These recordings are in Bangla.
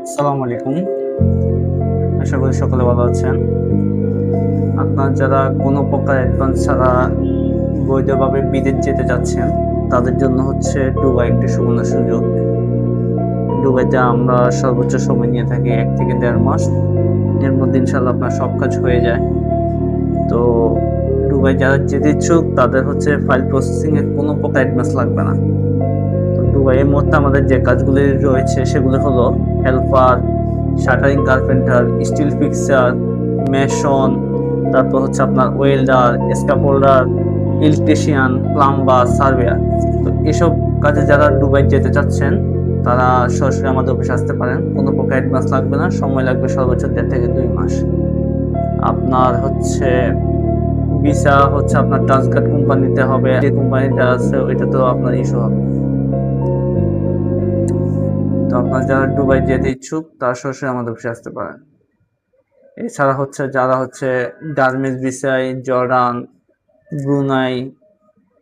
আসসালামু আলাইকুম। আশা করি সকলে ভালো আছেন। আপনার যারা কোনো প্রকার অ্যাডভান্স ছাড়া বৈধভাবে বিদেশ যেতে চাচ্ছেন, তাদের জন্য হচ্ছে দুবাই একটি সুবর্ণ সুযোগ। দুবাইতে আমরা সর্বোচ্চ সময় নিয়ে থাকি ১ থেকে ১.৫ মাস। এর মধ্যে ইনশাআল্লাহ আপনার সব কাজ হয়ে যায়। তো দুবাই যারা যেতে ইচ্ছুক তাদের হচ্ছে ফাইল প্রসেসিং এর কোনো প্রকার অ্যাডভান্স লাগবে না। তো দুবাইয়ের মধ্যে আমাদের যে কাজগুলি রয়েছে সেগুলো হলো helper, shuttering carpenter, still fixer, Mason, তারপর হচ্ছে আপনার ওয়েল্ডার, স্ক্যাফোল্ডার, ইলেকট্রিশিয়ান, প্লাম্বার, সার্ভেয়ার। তো এসব কাজে যারা দুবাই যেতে চাচ্ছেন তারা সরাসরি আমাদের অফিসে আসতে পারেন। কোনো প্রকার অ্যাডভান্স লাগবে না, সময় লাগবে সর্বোচ্চ ১.৫ থেকে ২ মাস। আপনার হচ্ছে ভিসা হচ্ছে আপনার ট্রান্সগার্ড কোম্পানিতে হবে, যে কোম্পানিটা আছে ওইটা তো আপনার ইস্যু হবে। তো আপনার যারা দুবাই যেতে ইচ্ছুক তারা সরাসরি আমাদের অফিসে আসতে পারেন। এছাড়া হচ্ছে যারা হচ্ছে গার্মেন্টস ভিসায় জর্ডান, ব্রুনাই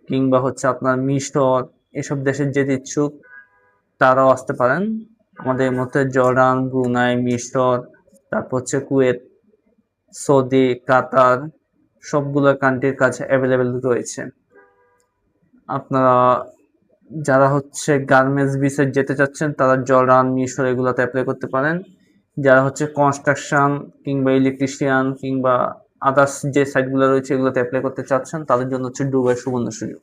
কিংবা হচ্ছে আপনার মিশর এসব দেশে যেতে ইচ্ছুক তারাও আসতে পারেন। আমাদের এই মধ্যে জর্ডান, ব্রুনাই, মিশর, তারপর হচ্ছে কুয়েত, সৌদি, কাতার সবগুলো কান্ট্রির কাছে অ্যাভেলেবেল রয়েছে। আপনারা যারা হচ্ছে গার্মেন্টস ভিসায় যেতে চাচ্ছেন তারা জর্ডান, মিশর এগুলোতে অ্যাপ্লাই করতে পারেন। যারা হচ্ছে কনস্ট্রাকশন কিংবা ইলেকট্রিশিয়ান কিংবা আদার্স যে সাইটগুলো রয়েছে এগুলোতে অ্যাপ্লাই করতে চাচ্ছেন তাদের জন্য হচ্ছে দুবাই সুবর্ণ সুযোগ।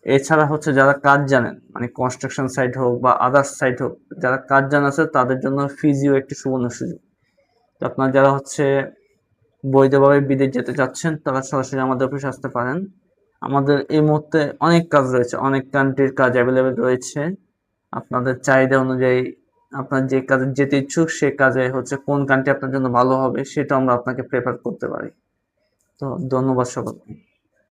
এছাড়া হচ্ছে যারা কাজ জানেন মানে কনস্ট্রাকশন সাইট হোক বা আদার্স সাইট হোক, যারা কাজ জানা আছে তাদের জন্য ফিজিও একটি সুবর্ণ সুযোগ। তো আপনার যারা হচ্ছে বৈধভাবে বিদেশ যেতে চাচ্ছেন তারা সরাসরি আমাদের অফিসে আসতে পারেন। আমাদের এই মুহূর্তে অনেক কাজ রয়েছে, অনেক কান্ট্রির কাজ অ্যাভেলেবেল রয়েছে। আপনাদের চাহিদা অনুযায়ী আপনার যে কাজে যেতে ইচ্ছুক সে কাজে হচ্ছে কোন কান্ট্রি আপনার জন্য ভালো হবে সেটা আমরা আপনাকে প্রেফার করতে পারি। তো ধন্যবাদ সকলকে।